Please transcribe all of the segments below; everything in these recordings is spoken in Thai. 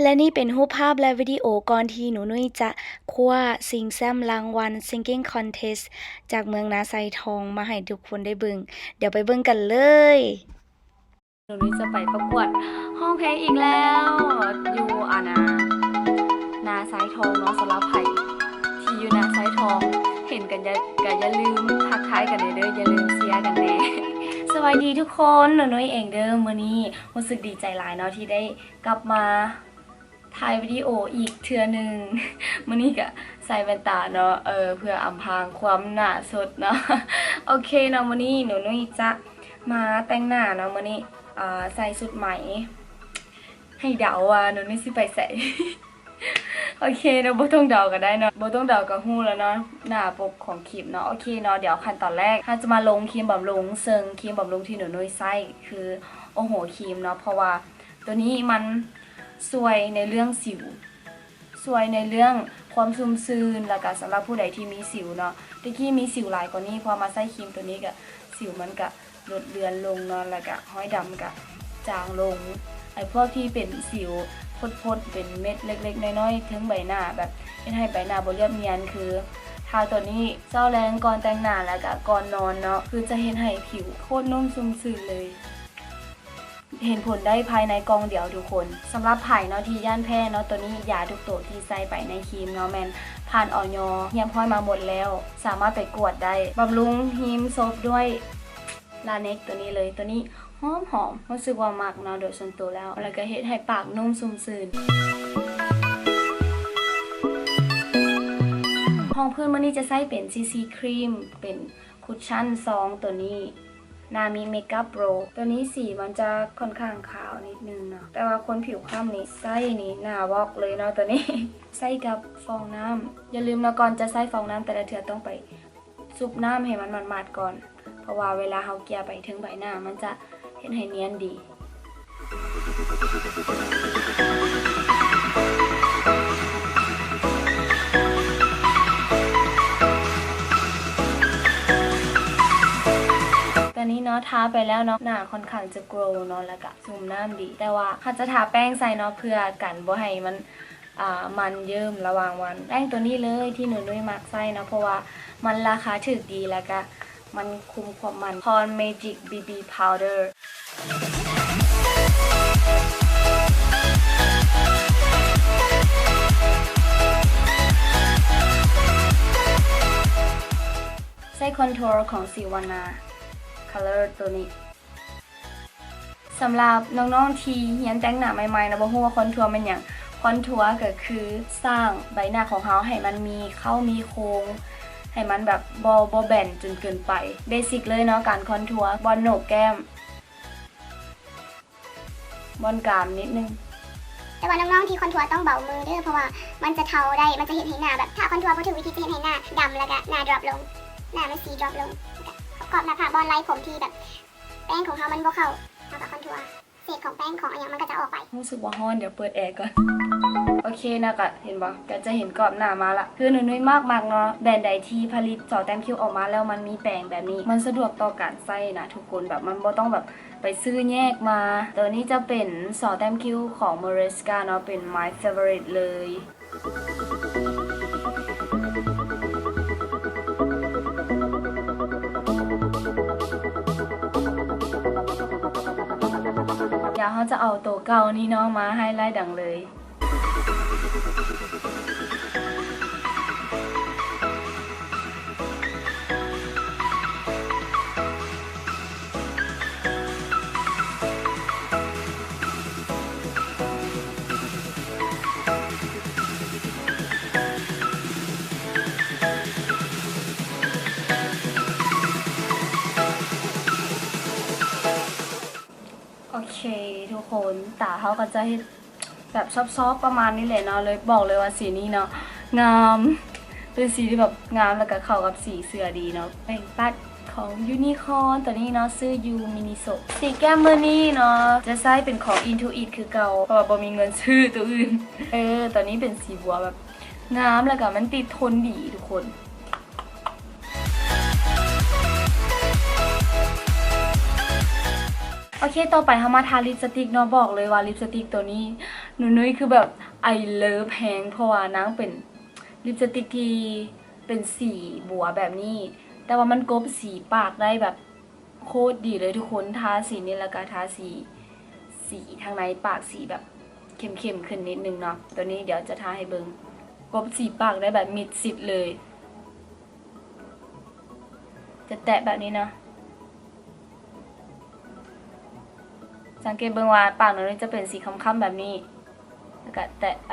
และนี่เป็นรูปภาพและวิดีโอก่อนที่หนูนุ้ยจะคว้าชิงแชมป์รางวัล Singing Contest จากเมืองนาไซทองมาให้ทุกคนได้เบิ่งเดี๋ยวไปเบิ่งกันเลยหนูนุ้ยจะไปประกวดห้องเพลงอีกแล้วอยู่นาไซทองเนาะสำหรับไผ่ที่อยู่นาไซทองเห็นกันอย่าลืมทักทายกันเด้ออย่าลืมเชียร์กันแน่สวัสดีทุกคนหนูนุ้ยเองเด้อมื้อนี้รู้สึกดีใจหลายเนาะที่ได้กลับมาถ่ายวิดีโออีกเทื่อนึงมื้อนี้ก็ใส่แว่นตาเนาะเพื่ออำพรางความหน้าสดเนาะโอเคเนาะมื้อนี้หนูนุ้ยจะมาแต่งหน้าเนาะมื้อนี้ใส่ชุดไหมให้เดาว่าหนูนุ้ยสิไปใส่ โอเคเนาะบ่ต้องเดาก็ได้เนาะบ่ต้องเดาก็ฮู้แล้วเนาะหน้าปกของคลิปเนาะโอเคเนาะเดี๋ยวขั้นตอนแรกเราจะมาลงครีมบำรุงซึ่งครีมบำรุงที่หนูนุ้ยใช้คือโอ้โหครีมเนาะเพราะว่าตัวนี้มันสวยในเรื่องสิวสวยในเรื่องความชุ่มชื้นแล้วก็สำหรับผู้ใดที่มีสิวเนาะตะกี้มีสิวหลายกว่านี้พอมาใช้ครีมตัวนี้ก็สิวมันก็ลดเลือนลงเนาะแล้วก็ห้อยดำก็จางลงไอ้พวกที่เป็นสิวพดๆเป็นเม็ดเล็กๆน้อยๆถึงใบหน้าแบบเฮ็ดให้ใบหน้าบ่เรียบเนียนคือทาตัวนี้เช้าแลงก่อนแต่งหน้าแล้วก็ก่อนนอนเนาะคือจะเฮ็ดให้ผิวโคตรนุ่มชุ่มชื้นเลยเห็นผลได้ภายในกล่องเดียวทุกคนสำหรับไผ่เนาะที่ย่านแพร่เนาะตัวนี้ยาทุกตัวที่ใส่ไปในครีมเนาะแม่นผ่านออยเฮียมห้อยมาหมดแล้วสามารถไปกวดได้บำรุงหิมซบด้วยลาเน็กตัวนี้เลยตัวนี้หอมรู้สึกว่ามากเนาะโดยส่วนตัวแล้วก็เฮ็ดให้ปากนุ่มชุ่มชื้นห้องพื้นมื้อนี้จะใช้เป็น CC ครีมเป็นคุชชั่นซองตัวนี้นามิเมคอัพโปรตัวนี้สีมันจะค่อนข้างขาวนิดนึงเนาะแต่ว่าคนผิวคล้ำนี่ใส่นี่หน้าวอกเลยเนาะตัวนี้ ใส่กับฟองน้ำอย่าลืมนะก่อนจะใส่ฟองน้ำแต่ละเทื่อต้องไปซุปน้ำให้มันมาดๆก่อนเพราะว่าเวลาเฮาเกลี่ยไปถึงใบหน้ามันจะเห็นให้เนียนดีตอนนี้เนาะทาไปแล้วเนาะหน้าค่อนข้างจะโกลว์เนาะแล้วก็ซุ่มน้ำดีแต่ว่าถ้าจะทาแป้งใส่เนาะเพื่อกันบ่ให้มันเยิ้มระหว่างวันแป้งตัวนี้เลยที่หนูนุ้ยมักใส่เนาะเพราะว่ามันราคาถูกดีแล้วก็มันคุมความมัน Porn Magic BB Powder ใส่คอนทัวร์ของสีวานา Color ตัวนี้สำหรับน้องๆที่เรียนแต่งหน้าใหม่ๆนะบ่ฮู้ว่าคอนทัวร์มันหยังคอนทัวร์ก็คือสร้างใบหน้าของเฮาให้มันมีเข้ามีโค้งให้มันแบบบ่แบนจนเกินไปเบสิกเลยเนาะการคอนทัวร์บนโหนกแก้มบนกรามนิดนึงแต่ว่าน้องๆที่คอนทัวร์ต้องเบามือเด้อเพราะว่ามันจะเทาได้มันจะเห็นให้หน้าแบบถ้าคอนทัวร์บ่ถูกวิธีจะเห็นให้หน้าดำแล้วก็หน้าดรอปลงหน้ามันสีดรอปลงขอบหน้าผากบอลไลท์ผมที่แบบแป้งของเขามันบ่เข้าเอากับคอนทัวร์เศษของแป้งของอะไรมันก็จะออกไปรู้สึกว่าฮ้อนเดี๋ยวเปิดแอร์ก่อนโอเคนะก็เห็นบ่ก็จะเห็นกรอบหน้ามาละคือหนูนุ้ยมากเนาะแบรนด์ใดที่ผลิตซอแต้มคิ้วออกมาแล้วมันมีแป้งแบบนี้มันสะดวกต่อการใช้นะทุกคนแบบมันบ่ต้องแบบไปซื้อแยกมาตัวนี้จะเป็นซอแต้มคิ้วของ Maresca เนาะเป็น my favorite เลยเดี๋ยวเขาจะเอาตัวเก่านี่เนาะมาให้ไล่ดังเลยโอเคทุกคนตาเขาก็จะแบบซอฟๆประมาณนี้เลยเนาะเลยบอกเลยว่าสีนี้เนาะงามเป็นสีที่แบบงามแล้วก็เข้ากับสีเสื้อดีเนาะแป้งปัดของยูนิคอร์นตัวนี้เนาะซื้อยูมินิโซสีแก้มเมอร์นี่เนาะจะใช้เป็นของ Intuit คือเก่าเพราะว่าบ่มีเงินซื้อตัวอื่นตัวนี้เป็นสีบัวแบบงามแล้วก็มันติดทนดีทุกคน โอเคต่อไปเรามาทาลิปสติกเนาะบอกเลยว่าลิปสติกตัวนี้ หนูนุ้ยคือแบบไอเลิฟแฮงเพราะว่านางเป็นลิปสติกที่เป็นสีบัวแบบนี้แต่ว่ามันกลบสีปากได้แบบโคตรดีเลยทุกคนทาสีนี้แล้วก็ทาสีทางในปากสีแบบเข้มขึ้นนิดนึงเนาะตัวนี้เดี๋ยวจะทาให้เบิงกลบสีปากได้แบบมิดชิดเลยจะแตะแบบนี้เนาะสังเกตเบิ่งว่าปากหนูนี่จะเป็นสีค้ำๆแบบนี้แล้วก็แตะไป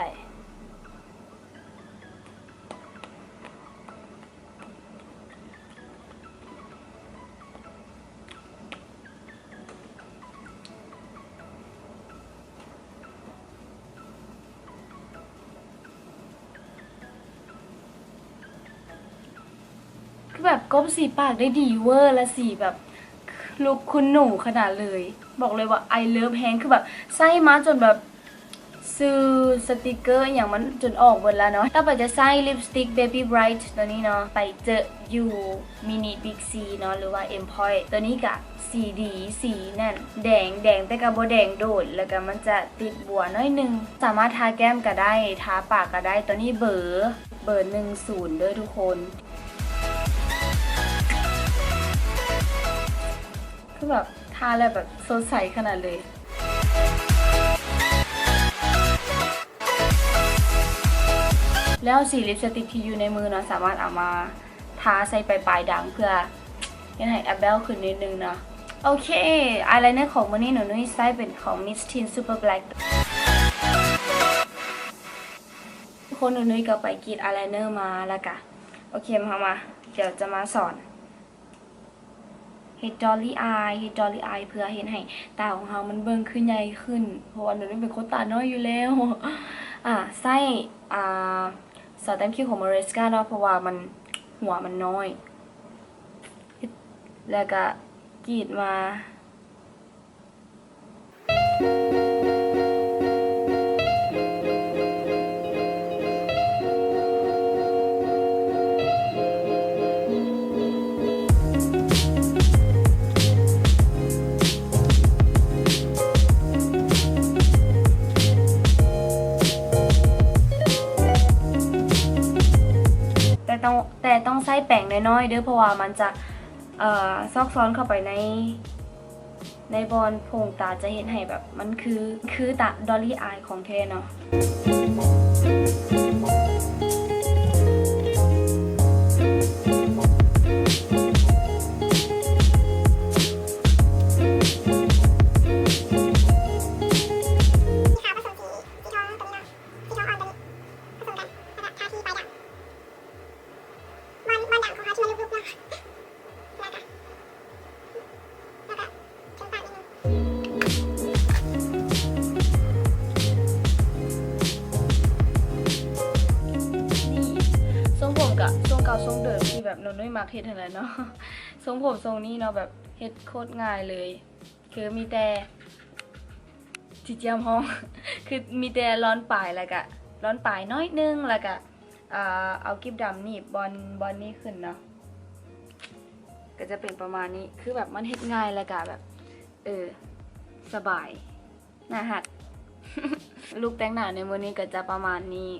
คือแบบกลบสีปากได้ดีเวอร์และสีแบบลุคคุณหนูขนาดเลยบอกเลยว่า I love แฮงคือแบบใส่มาจนแบบซื้อสติกเกอร์อย่างมันจนออกหมดแล้วเนาะต่อไปจะใส่ลิปสติก Baby Bright ตัวนี้เนาะไปเจออยู่มินิบิ๊กซีเนาะหรือว่า Employ ตัวนี้กับสีดีสีแน่นแดงแต่กับโบแดงโดดแล้วก็มันจะติดบัวน้อยนึงสามารถทาแก้มก็ได้ทาปากก็ได้ตัวนี้เบอร์10เด้อทุกคนคือแบบทาแล้วแบบสดใสขนาดเลยแล้วสีลิปสติกที่อยู่ในมือเนาะสามารถเอามาทาใส่ปลายดังเพื่อให้แอปเบลขึ้นนิดนึงเนาะโอเคอายไลเนอร์ของวันนี้หนูนุ้ยใช้เป็นของ Miss Teen Super Black ทุกคนหนูนุ้ยก็ไปกรีดอายไลเนอร์มาแล้วกะโอเคมาเดี๋ยวจะมาสอนเฮดดอลลี่อายเพื่อเห็นให้ตาของเรามันเบิ่งขึ้นใหญ่ขึ้นเพราะว่าหนูนี่เป็นคนตาน้อยอยู่แล้วใส่ซอสแต้มคิ้วของมาริสกาเนาะเพราะว่ามันหัวมันน้อยแล้วก็กรีดมาแต่ต้องใส่แป้งน้อยๆเด้อเพราะว่ามันจะซอกซ้อนเข้าไปในบอลโพรงตาจะเห็นให้แบบมันคือตาดอลลี่อายของแท้เนาะทรงผมกับทรงเก่าทรงเดิมที่แบบหนูนุ้ยมักเฮ็ดเท่านั้นเนาะทรงผมทรงนี้เนาะแบบเฮ็ดโคตรง่ายเลยคือมีแต่จิเจียมห้องคือมีแต่ร้อนปลายแล้วก็ร้อนปลายน้อยนึงแล้วก็เอากิ๊บดำหนีบบอลนี้ขึ้นเนาะก็จะเป็นประมาณนี้คือแบบมันเฮ็ดง่ายแล้วก็แบบสบายน่าฮัก ลูกแต่งหน้าในมื้อนี้ก็จะประมาณนี้